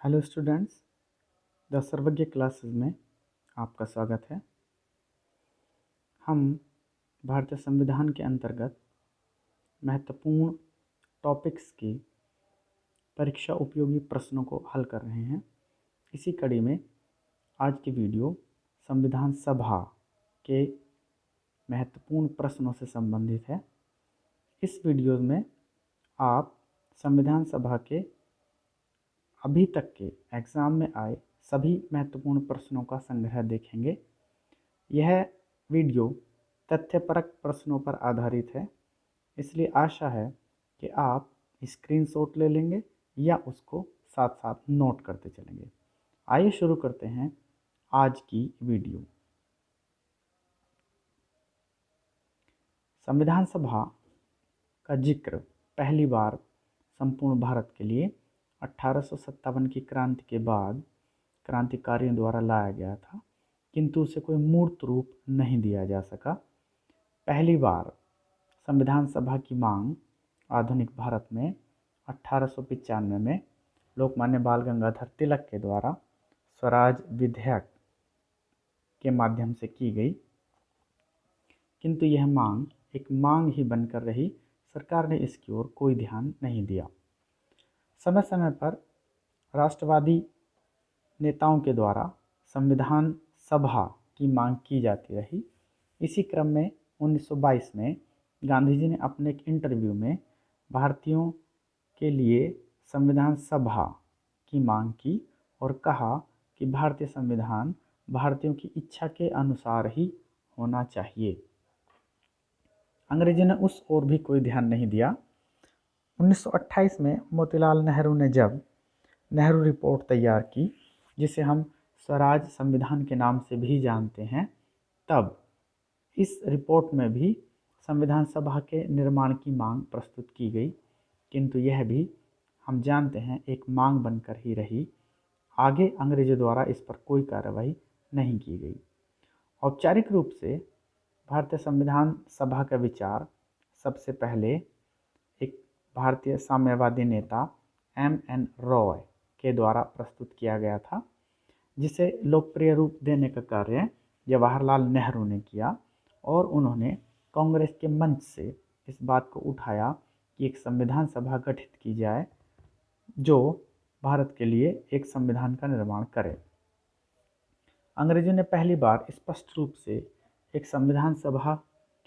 Hello students, the सर्वज्ञ classes में आपका स्वागत है। हम भारतीय संविधान के अंतर्गत महत्वपूर्ण टॉपिक्स की परीक्षा उपयोगी प्रश्नों को हल कर रहे हैं। इसी कड़ी में आज की वीडियो संविधान सभा के महत्वपूर्ण प्रश्नों से संबंधित है। इस वीडियो में आप संविधान सभा के अभी तक के एग्ज़ाम में आए सभी महत्वपूर्ण प्रश्नों का संग्रह देखेंगे। यह वीडियो तथ्यपरक प्रश्नों पर आधारित है, इसलिए आशा है कि आप स्क्रीनशॉट ले लेंगे या उसको साथ साथ नोट करते चलेंगे। आइए शुरू करते हैं आज की वीडियो। संविधान सभा का जिक्र पहली बार संपूर्ण भारत के लिए 1857 की क्रांति के बाद क्रांतिकारियों द्वारा लाया गया था, किंतु उसे कोई मूर्त रूप नहीं दिया जा सका। पहली बार संविधान सभा की मांग आधुनिक भारत में 1895 में लोकमान्य बाल गंगाधर तिलक के द्वारा स्वराज विधेयक के माध्यम से की गई, किंतु यह मांग एक मांग ही बनकर रही। सरकार ने इसकी ओर कोई ध्यान नहीं दिया। समय समय पर राष्ट्रवादी नेताओं के द्वारा संविधान सभा की मांग की जाती रही। इसी क्रम में 1922 में गांधी जी ने अपने एक इंटरव्यू में भारतीयों के लिए संविधान सभा की मांग की और कहा कि भारतीय संविधान भारतीयों की इच्छा के अनुसार ही होना चाहिए। अंग्रेजी ने उस ओर भी कोई ध्यान नहीं दिया। 1928 में मोतीलाल नेहरू ने जब नेहरू रिपोर्ट तैयार की, जिसे हम स्वराज संविधान के नाम से भी जानते हैं, तब इस रिपोर्ट में भी संविधान सभा के निर्माण की मांग प्रस्तुत की गई, किंतु यह भी हम जानते हैं एक मांग बनकर ही रही। आगे अंग्रेजों द्वारा इस पर कोई कार्रवाई नहीं की गई। औपचारिक रूप से भारतीय संविधान सभा का विचार सबसे पहले एक भारतीय साम्यवादी नेता M.N. रॉय के द्वारा प्रस्तुत किया गया था, जिसे लोकप्रिय रूप देने का कार्य जवाहरलाल नेहरू ने किया और उन्होंने कांग्रेस के मंच से इस बात को उठाया कि एक संविधान सभा गठित की जाए जो भारत के लिए एक संविधान का निर्माण करे। अंग्रेजों ने पहली बार स्पष्ट रूप से एक संविधान सभा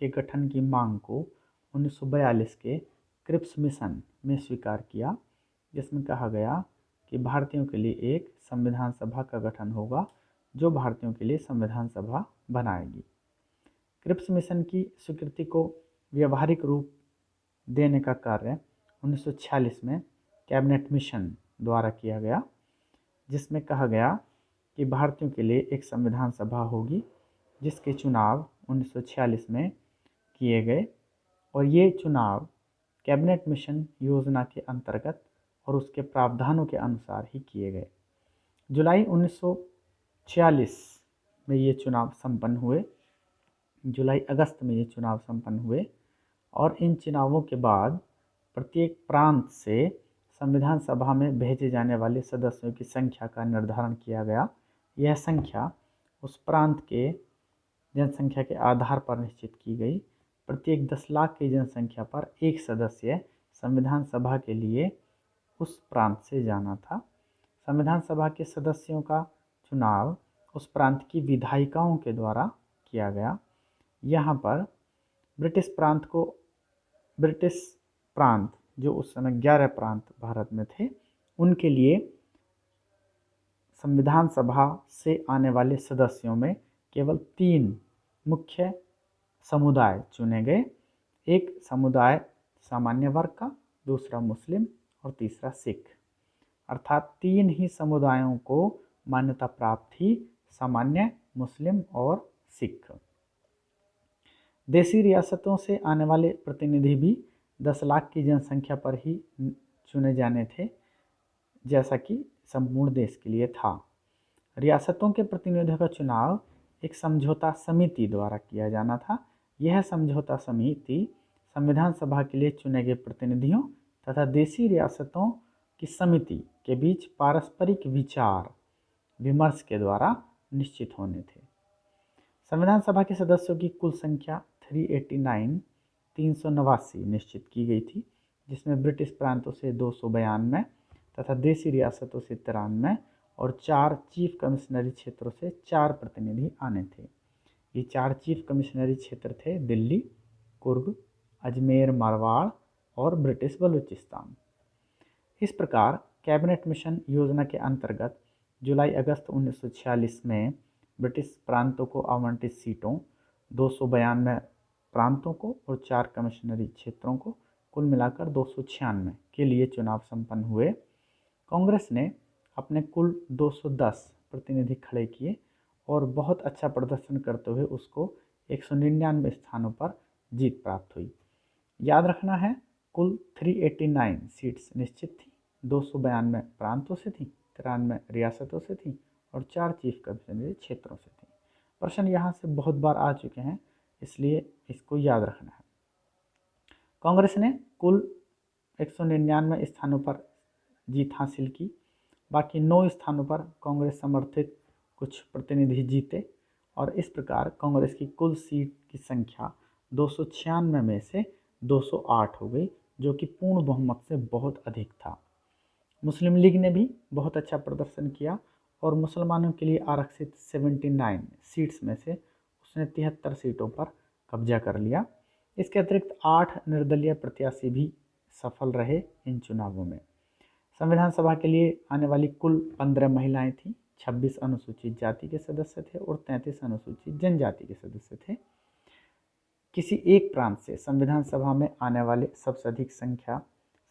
के गठन की मांग को 1942 के क्रिप्स मिशन में स्वीकार किया, जिसमें कहा गया कि भारतीयों के लिए एक संविधान सभा का गठन होगा जो भारतीयों के लिए संविधान सभा बनाएगी। क्रिप्स मिशन की स्वीकृति को व्यवहारिक रूप देने का कार्य 1946 में कैबिनेट मिशन द्वारा किया गया, जिसमें कहा गया कि भारतीयों के लिए एक संविधान सभा होगी, जिसके चुनाव 1946 में किए गए और ये चुनाव कैबिनेट मिशन योजना के अंतर्गत और उसके प्रावधानों के अनुसार ही किए गए। जुलाई 1946 में ये चुनाव संपन्न हुए। जुलाई अगस्त में ये चुनाव संपन्न हुए और इन चुनावों के बाद प्रत्येक प्रांत से संविधान सभा में भेजे जाने वाले सदस्यों की संख्या का निर्धारण किया गया। यह संख्या उस प्रांत के जनसंख्या के आधार पर निश्चित की गई। प्रत्येक 10 लाख की जनसंख्या पर एक सदस्य संविधान सभा के लिए उस प्रांत से जाना था। संविधान सभा के सदस्यों का चुनाव उस प्रांत की विधायिकाओं के द्वारा किया गया। यहाँ पर ब्रिटिश प्रांत जो उस समय 11 प्रांत भारत में थे, उनके लिए संविधान सभा से आने वाले सदस्यों में केवल 3 मुख्य समुदाय चुने गए। एक समुदाय सामान्य वर्ग का, दूसरा मुस्लिम और तीसरा सिख, अर्थात 3 ही समुदायों को मान्यता प्राप्त थी, सामान्य, मुस्लिम और सिख। देशी रियासतों से आने वाले प्रतिनिधि भी 10 लाख की जनसंख्या पर ही चुने जाने थे, जैसा कि संपूर्ण देश के लिए था। रियासतों के प्रतिनिधियों का चुनाव एक समझौता समिति द्वारा किया जाना था। यह समझौता समिति संविधान सभा के लिए चुने गए प्रतिनिधियों तथा देशी रियासतों की समिति के बीच पारस्परिक विचार विमर्श के द्वारा निश्चित होने थे। संविधान सभा के सदस्यों की कुल संख्या 389 निश्चित की गई थी, जिसमें ब्रिटिश प्रांतों से 292 तथा देसी रियासतों से 93 और 4 चीफ कमिश्नरी क्षेत्रों से 4 प्रतिनिधि आने थे। ये 4 चीफ कमिश्नरी क्षेत्र थे दिल्ली, कुर्ग, अजमेर मारवाड़ और ब्रिटिश बलूचिस्तान। इस प्रकार कैबिनेट मिशन योजना के अंतर्गत जुलाई अगस्त 1946 में ब्रिटिश प्रांतों को आवंटित सीटों 292 प्रांतों को और 4 कमिश्नरी क्षेत्रों को कुल मिलाकर 296 के लिए चुनाव संपन्न हुए। कांग्रेस ने अपने कुल 210 प्रतिनिधि खड़े किए और बहुत अच्छा प्रदर्शन करते हुए उसको 199 स्थानों पर जीत प्राप्त हुई। याद रखना है, कुल 389 सीट्स निश्चित थी, 292 प्रांतों से थी, 93 रियासतों से थी और 4 चीफ कमिश्नरी क्षेत्रों से थी। प्रश्न यहाँ से बहुत बार आ चुके हैं, इसलिए इसको याद रखना है। कांग्रेस ने कुल 199 स्थानों पर जीत हासिल की। बाकी 9 स्थानों पर कांग्रेस समर्थित कुछ प्रतिनिधि जीते और इस प्रकार कांग्रेस की कुल सीट की संख्या 296 में से 208 हो गई, जो कि पूर्ण बहुमत से बहुत अधिक था। मुस्लिम लीग ने भी बहुत अच्छा प्रदर्शन किया और मुसलमानों के लिए आरक्षित 79 सीट्स में से उसने 73 सीटों पर कब्जा कर लिया। इसके अतिरिक्त 8 निर्दलीय प्रत्याशी भी सफल रहे इन चुनावों में। संविधान सभा के लिए आने वाली कुल 15 महिलाएं थीं, 26 अनुसूचित जाति के सदस्य थे और 33 अनुसूचित जनजाति के सदस्य थे। किसी एक प्रांत से संविधान सभा में आने वाले सबसे अधिक संख्या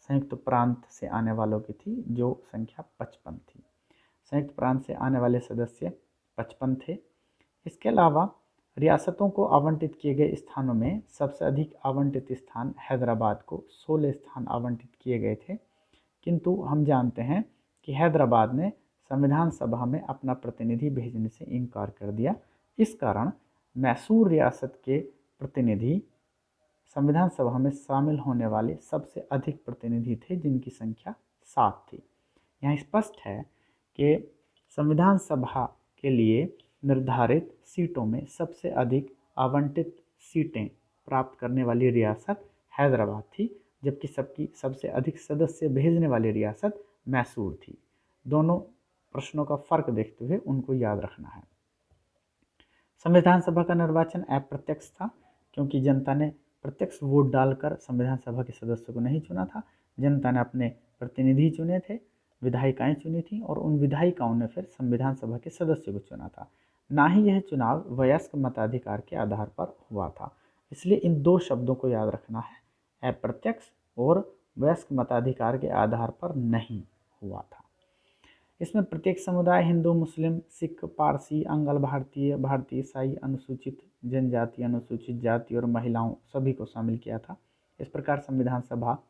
संयुक्त प्रांत से आने वालों की थी, जो संख्या 55 थी। संयुक्त प्रांत से आने वाले सदस्य 55 थे। इसके अलावा रियासतों को आवंटित किए गए स्थानों में सबसे अधिक आवंटित स्थान हैदराबाद को 16 स्थान आवंटित किए गए थे, किंतु हम जानते हैं कि हैदराबाद ने संविधान सभा में अपना प्रतिनिधि भेजने से इनकार कर दिया। इस कारण मैसूर रियासत के प्रतिनिधि संविधान सभा में शामिल होने वाले सबसे अधिक प्रतिनिधि थे, जिनकी संख्या 7 थी। यहाँ स्पष्ट है कि संविधान सभा के लिए निर्धारित सीटों में सबसे अधिक आवंटित सीटें प्राप्त करने वाली रियासत हैदराबाद थी, जबकि सबसे अधिक सदस्य भेजने वाली रियासत मैसूर थी। दोनों प्रश्नों का फर्क देखते हुए उनको याद रखना है। संविधान सभा का निर्वाचन अप्रत्यक्ष था, क्योंकि जनता ने प्रत्यक्ष वोट डालकर संविधान सभा के सदस्यों को नहीं चुना था। जनता ने अपने प्रतिनिधि चुने थे, विधायिकाएं चुनी थी और उन विधायिकाओं ने फिर संविधान सभा के सदस्यों को चुना था। ना ही यह चुनाव वयस्क मताधिकार के आधार पर हुआ था। इसलिए इन 2 शब्दों को याद रखना है, अप्रत्यक्ष और वयस्क मताधिकार के आधार पर नहीं हुआ था। इसमें प्रत्येक समुदाय हिंदू, मुस्लिम, सिख, पारसी, अंगल भारतीय, भारतीय ईसाई, अनुसूचित जनजाति, अनुसूचित जाति और महिलाओं सभी को शामिल किया था। इस प्रकार संविधान सभा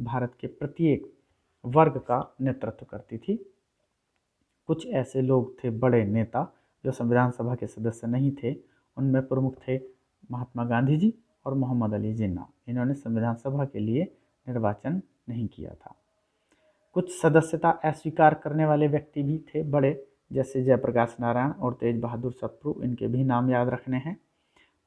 भारत के प्रत्येक वर्ग का नेतृत्व करती थी। कुछ ऐसे लोग थे, बड़े नेता, जो संविधान सभा के सदस्य नहीं थे। उनमें प्रमुख थे महात्मा गांधी जी और मोहम्मद अली जिन्ना। इन्होंने संविधान सभा के लिए निर्वाचन नहीं किया था। कुछ सदस्यता अस्वीकार करने वाले व्यक्ति भी थे बड़े, जैसे जयप्रकाश नारायण और तेज बहादुर सप्रू। इनके भी नाम याद रखने हैं।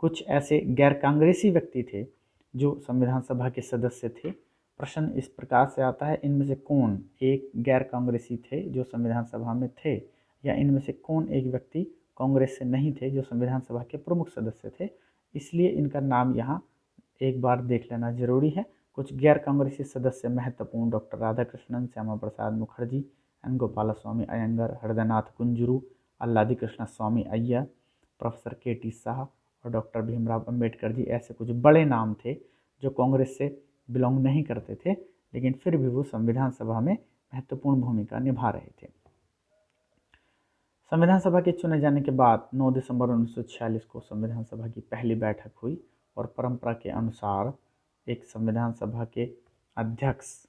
कुछ ऐसे गैर कांग्रेसी व्यक्ति थे जो संविधान सभा के सदस्य थे। प्रश्न इस प्रकार से आता है, इनमें से कौन एक गैर कांग्रेसी थे जो संविधान सभा में थे, या इनमें से कौन एक व्यक्ति कांग्रेस से नहीं थे जो संविधान सभा के प्रमुख सदस्य थे। इसलिए इनका नाम यहाँ एक बार देख लेना जरूरी है। कुछ गैर कांग्रेसी सदस्य महत्वपूर्ण डॉक्टर राधाकृष्णन, श्यामा प्रसाद मुखर्जी, एन गोपाल स्वामी अयंगर, हृदयनाथ कुंजरू, अल्लादी कृष्ण स्वामी अय्यर, प्रोफेसर के.टी. शाह और डॉक्टर भीमराव अंबेडकर जी। ऐसे कुछ बड़े नाम थे जो कांग्रेस से बिलोंग नहीं करते थे, लेकिन फिर भी वो संविधान सभा में महत्वपूर्ण भूमिका निभा रहे थे। संविधान सभा के चुने जाने के बाद 9 दिसंबर 1946 को संविधान सभा की पहली बैठक हुई और परंपरा के अनुसार एक संविधान सभा के अध्यक्ष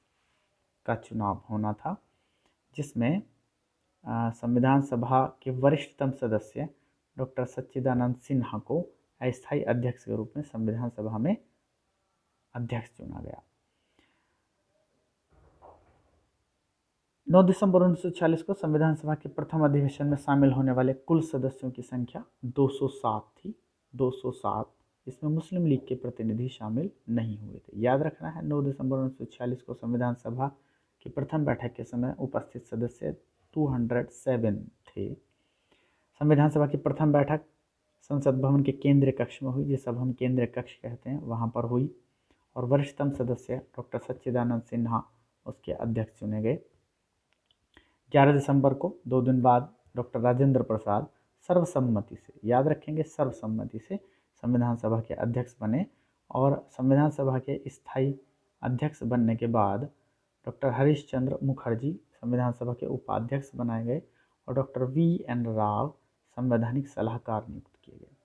का चुनाव होना था, जिसमें संविधान सभा के वरिष्ठतम सदस्य डॉक्टर सच्चिदानंद सिन्हा को अस्थायी अध्यक्ष के रूप में संविधान सभा में अध्यक्ष चुना गया। 9 दिसंबर 1946 को संविधान सभा के प्रथम अधिवेशन में शामिल होने वाले कुल सदस्यों की संख्या 207 थी। 207। इसमें मुस्लिम लीग के प्रतिनिधि शामिल नहीं हुए थे। याद रखना है, 9 दिसंबर 1946 को संविधान सभा की प्रथम बैठक के समय उपस्थित सदस्य 207 थे। संविधान सभा की प्रथम बैठक संसद भवन के केंद्रीय कक्ष में हुई, जिसे अब हम केंद्रीय कक्ष कहते हैं, वहाँ पर हुई, और वरिष्ठतम सदस्य डॉक्टर सच्चिदानंद सिन्हा उसके अध्यक्ष चुने गए। 11 दिसंबर को 2 दिन बाद डॉक्टर राजेंद्र प्रसाद सर्वसम्मति से, याद रखेंगे, सर्वसम्मति से संविधान सभा के अध्यक्ष बने, और संविधान सभा के स्थायी अध्यक्ष बनने के बाद डॉक्टर हरीश चंद्र मुखर्जी संविधान सभा के उपाध्यक्ष बनाए गए, और डॉक्टर VN राव संवैधानिक सलाहकार नियुक्त किए गए।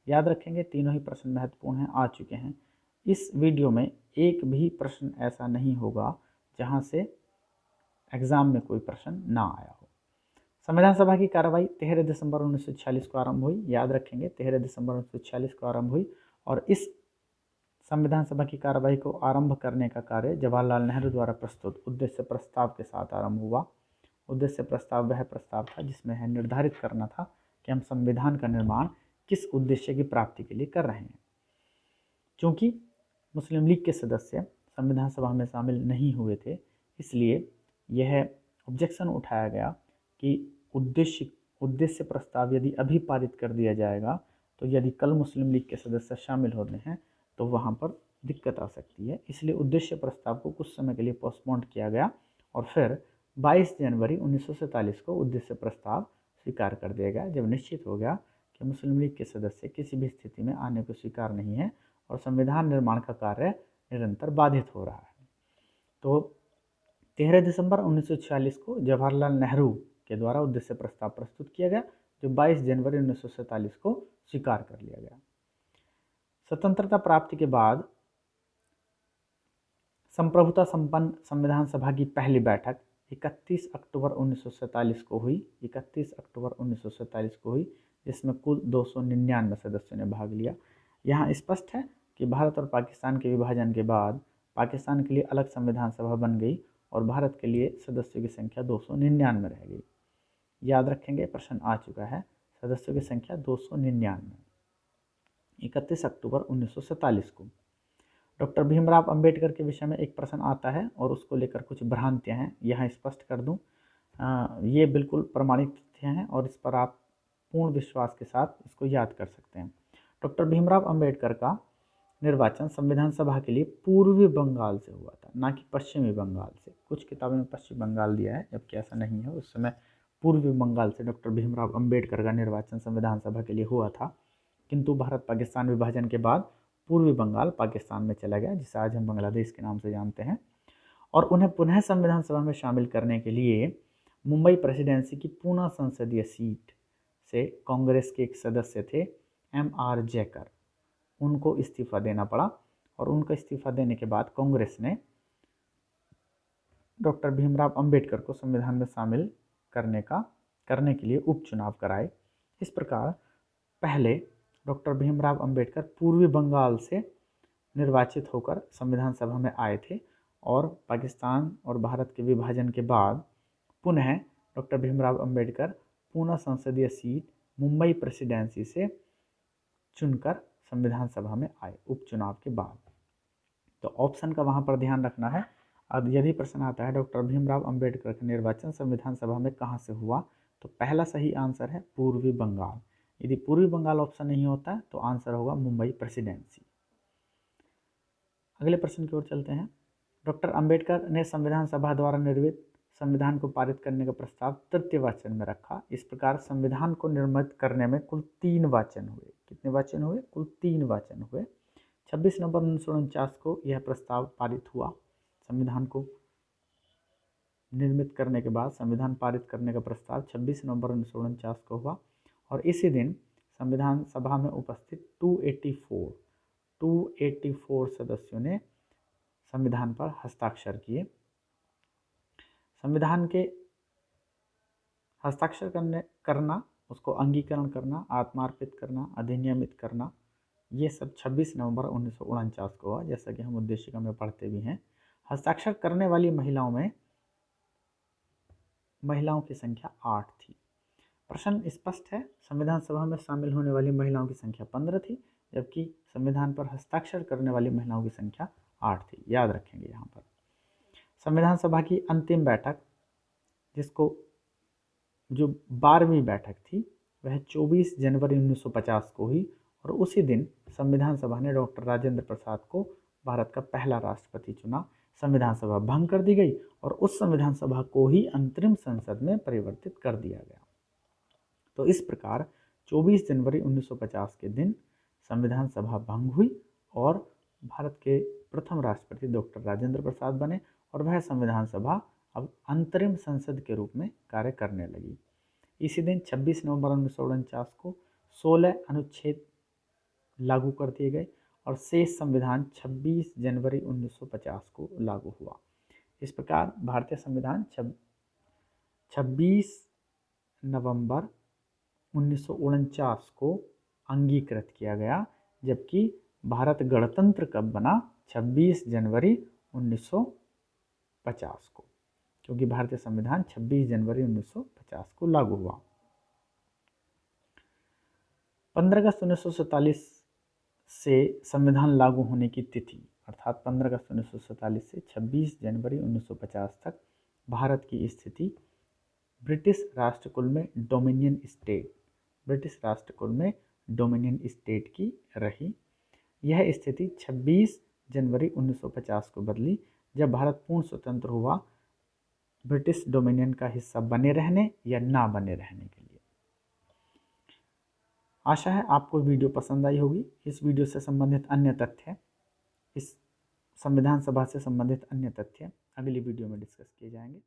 याद रखेंगे, तीनों ही प्रश्न महत्वपूर्ण हैं, आ चुके हैं। इस वीडियो में एक भी प्रश्न ऐसा नहीं होगा जहां से एग्जाम में कोई प्रश्न ना आया हो। संविधान सभा की कार्रवाई 13 दिसंबर 1946 को आरंभ हुई। याद रखेंगे, 13 दिसंबर 1946 को आरंभ हुई, और इस संविधान सभा की कार्रवाई को आरंभ करने का कार्य जवाहरलाल नेहरू द्वारा प्रस्तुत उद्देश्य प्रस्ताव के साथ आरंभ हुआ। उद्देश्य प्रस्ताव वह प्रस्ताव था जिसमें है निर्धारित करना था कि हम संविधान का निर्माण किस उद्देश्य की प्राप्ति के लिए कर रहे हैं। क्योंकि मुस्लिम लीग के सदस्य संविधान सभा में शामिल नहीं हुए थे, इसलिए यह ऑब्जेक्शन उठाया गया कि उद्देश्य प्रस्ताव यदि अभी पारित कर दिया जाएगा तो यदि कल मुस्लिम लीग के सदस्य शामिल होते हैं तो वहाँ पर दिक्कत आ सकती है। इसलिए उद्देश्य प्रस्ताव को कुछ समय के लिए पोस्टपोन्ड किया गया, और फिर 22 जनवरी 1947 को उद्देश्य प्रस्ताव स्वीकार कर दिया गया, जब निश्चित हो गया कि मुस्लिम लीग के सदस्य किसी भी स्थिति में आने को स्वीकार नहीं है और संविधान निर्माण का कार्य निरंतर बाधित हो रहा है। तो 13 दिसंबर 1946 को जवाहरलाल नेहरू के द्वारा उद्देश्य प्रस्ताव प्रस्तुत किया गया, जो 22 जनवरी 1947 को स्वीकार कर लिया गया। स्वतंत्रता प्राप्ति के बाद संप्रभुता संपन्न संविधान सभा की पहली बैठक 31 अक्टूबर 1947 को हुई। 31 अक्टूबर 1947 को हुई, जिसमें कुल 299 सदस्यों ने भाग लिया। यहाँ स्पष्ट है कि भारत और पाकिस्तान के विभाजन के बाद पाकिस्तान के लिए अलग संविधान सभा बन गई और भारत के लिए सदस्यों की संख्या 299 रह गई। याद रखेंगे, प्रश्न आ चुका है, सदस्यों की संख्या 299। 31 अक्टूबर 1947 को डॉक्टर भीमराव अंबेडकर के विषय में एक प्रश्न आता है और उसको लेकर कुछ भ्रांतियां हैं, यहाँ स्पष्ट कर दूं। ये बिल्कुल प्रमाणित तथ्य हैं और इस पर आप पूर्ण विश्वास के साथ इसको याद कर सकते हैं। डॉक्टर भीमराव अंबेडकर का निर्वाचन संविधान सभा के लिए पूर्वी बंगाल से हुआ था, ना कि पश्चिमी बंगाल से। कुछ किताबों में पश्चिम बंगाल दिया है, जबकि ऐसा नहीं है। उस समय पूर्वी बंगाल से डॉक्टर भीमराव अंबेडकर का निर्वाचन संविधान सभा के लिए हुआ था, किंतु भारत पाकिस्तान विभाजन के बाद पूर्वी बंगाल पाकिस्तान में चला गया, जिसे आज हम बांग्लादेश के नाम से जानते हैं। और उन्हें पुनः संविधान सभा में शामिल करने के लिए मुंबई प्रेसिडेंसी की पूना संसदीय सीट से कांग्रेस के एक सदस्य थे MR जयकर, उनको इस्तीफा देना पड़ा, और उनका इस्तीफा देने के बाद कांग्रेस ने डॉक्टर भीमराव अंबेडकर को संविधान में शामिल करने के लिए उपचुनाव कराए। इस प्रकार पहले डॉक्टर भीमराव अंबेडकर पूर्वी बंगाल से निर्वाचित होकर संविधान सभा में आए थे, और पाकिस्तान और भारत के विभाजन के बाद पुनः डॉक्टर भीमराव अंबेडकर पूना संसदीय सीट मुंबई प्रेसिडेंसी से चुनकर संविधान सभा में आए उपचुनाव के बाद। तो ऑप्शन का वहाँ पर ध्यान रखना है। अब यदि प्रश्न आता है डॉक्टर भीमराव अंबेडकर का निर्वाचन संविधान सभा में कहाँ से हुआ, तो पहला सही आंसर है पूर्वी बंगाल। यदि पूर्वी बंगाल ऑप्शन नहीं होता तो आंसर होगा मुंबई प्रेसिडेंसी। अगले प्रश्न की ओर चलते हैं। डॉक्टर अंबेडकर ने संविधान सभा द्वारा निर्मित संविधान को पारित करने का प्रस्ताव तृतीय वाचन में रखा। इस प्रकार संविधान को निर्मित करने में कुल 3 वाचन हुए। कितने वाचन हुए? कुल 3 वाचन हुए। 26 नवंबर 1949 को यह प्रस्ताव पारित हुआ। संविधान को निर्मित करने के बाद संविधान पारित करने का प्रस्ताव 26 नवंबर 1949 को हुआ, और इसी दिन संविधान सभा में उपस्थित 284 सदस्यों ने संविधान पर हस्ताक्षर किए। संविधान के हस्ताक्षर करना, उसको अंगीकरण करना, आत्मार्पित करना, अधिनियमित करना, ये सब 26 नवंबर 1949 को हुआ, जैसा कि हम उद्देशिका में पढ़ते भी हैं। हस्ताक्षर करने वाली महिलाओं में महिलाओं की संख्या 8 थी। प्रश्न स्पष्ट है, संविधान सभा में शामिल होने वाली महिलाओं की संख्या 15 थी, जबकि संविधान पर हस्ताक्षर करने वाली महिलाओं की संख्या 8 थी। याद रखेंगे यहाँ पर। संविधान सभा की अंतिम बैठक, जिसको जो 12वीं बैठक थी, वह 24 जनवरी 1950 को हुई और उसी दिन संविधान सभा ने डॉक्टर राजेंद्र प्रसाद को भारत का पहला राष्ट्रपति चुना। संविधान सभा भंग कर दी गई और उस संविधान सभा को ही अंतरिम संसद में परिवर्तित कर दिया गया। तो इस प्रकार 24 जनवरी 1950 के दिन संविधान सभा भंग हुई और भारत के प्रथम राष्ट्रपति डॉक्टर राजेंद्र प्रसाद बने और वह संविधान सभा अब अंतरिम संसद के रूप में कार्य करने लगी। इसी दिन 26 नवंबर 1949 को 16 अनुच्छेद लागू कर दिए गए और शेष संविधान 26 जनवरी 1950 को लागू हुआ। इस प्रकार भारतीय संविधान 26 नवंबर 1949 को अंगीकृत किया गया, जबकि भारत गणतंत्र कब बना? 26 जनवरी 1950 को, क्योंकि भारतीय संविधान 26 जनवरी 1950 को लागू हुआ। 15 अगस्त 1947 से संविधान लागू होने की तिथि, अर्थात 15 अगस्त 1947 से 26 जनवरी 1950 तक भारत की स्थिति ब्रिटिश राष्ट्रकुल में डोमिनियन स्टेट की रही। यह स्थिति 26 जनवरी 1950 को बदली, जब भारत पूर्ण स्वतंत्र हुआ ब्रिटिश डोमिनियन का हिस्सा बने रहने या ना बने रहने के लिए। आशा है आपको वीडियो पसंद आई होगी। इस वीडियो से संबंधित अन्य तथ्य, इस संविधान सभा से संबंधित अन्य तथ्य अगली वीडियो में डिस्कस किए जाएंगे।